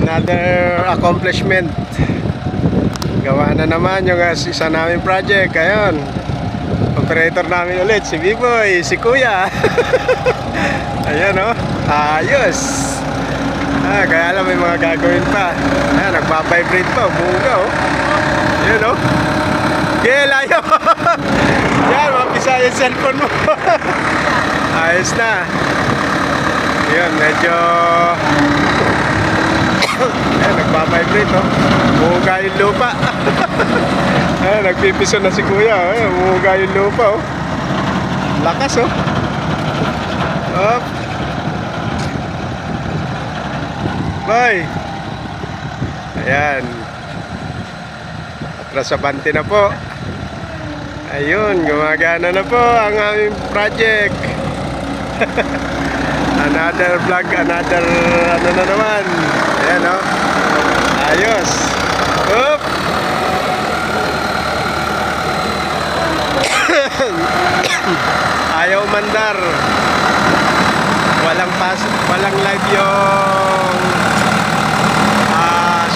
Another accomplishment. Gawa na naman yung isa namin project. Ayun, operator namin ulit, si B-Boy, si Kuya. Ayan o, ayos. Kaya lang may mga gagawin pa. Ayan, nagpa-vibrate pa, bunga o. Ayan o. Layo. Yan, mapisa yung cellphone mo. Ayos na. Ayan, medyo ayan, nagpa-vibrate o. Bunga yung lupa. Ayan, nagpipiso na si Kuya. Ayan, bunga yung lupa o. Lakas o. Up. Bye. Ayan. Atras abante na po. Ayun, gumagana na po ang aming project. Another vlog, another ano na naman. Ayan o. Ayos. Up. Ayaw mandar. Walang live yung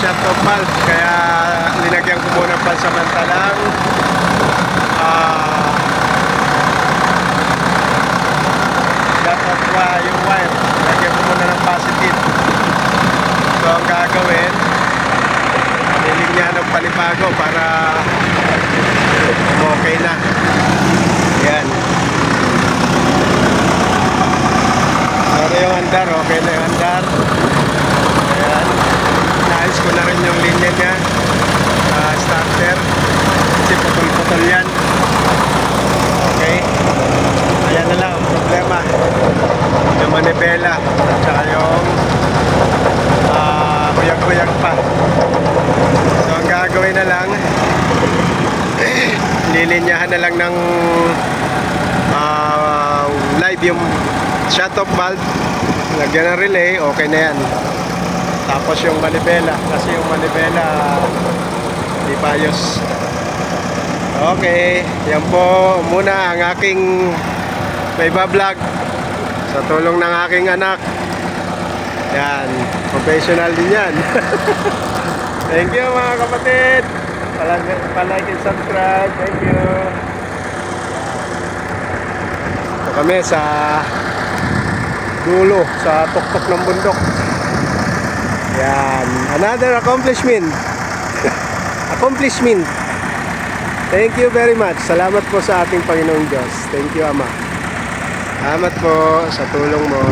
shut off valve, kaya linagyan ko muna pansamantalang shut off yung wire. Linagyan ko muna ng positive. So ang gagawin, nilinya ng panibago para okay na. Yan. Pero yung andar, okay na yung andar. Ayan. Naayos ko na rin yung linya niya. Starter. Kasi putol-putol yan. Okay. Ayan na lang ang problema. Yung manibela. At saka yung kuyag-kuyag pa. So ang gagawin na lang, lilinyahan na lang ng live yung shut off valve, lagyan ng relay, okay na yan. Tapos yung manibela, kasi yung manibela di pa ayos. Okay, yan po muna ang aking may vlog sa tulong ng aking anak. Yan, professional din yan. Thank you mga kapatid, palike and subscribe. Thank you. Ito kami sa dulo, sa tuktok ng bundok. Yan, another accomplishment. Accomplishment. Thank you very much. Salamat po sa ating Panginoong Diyos. Thank you, Ama. Salamat po sa tulong mo.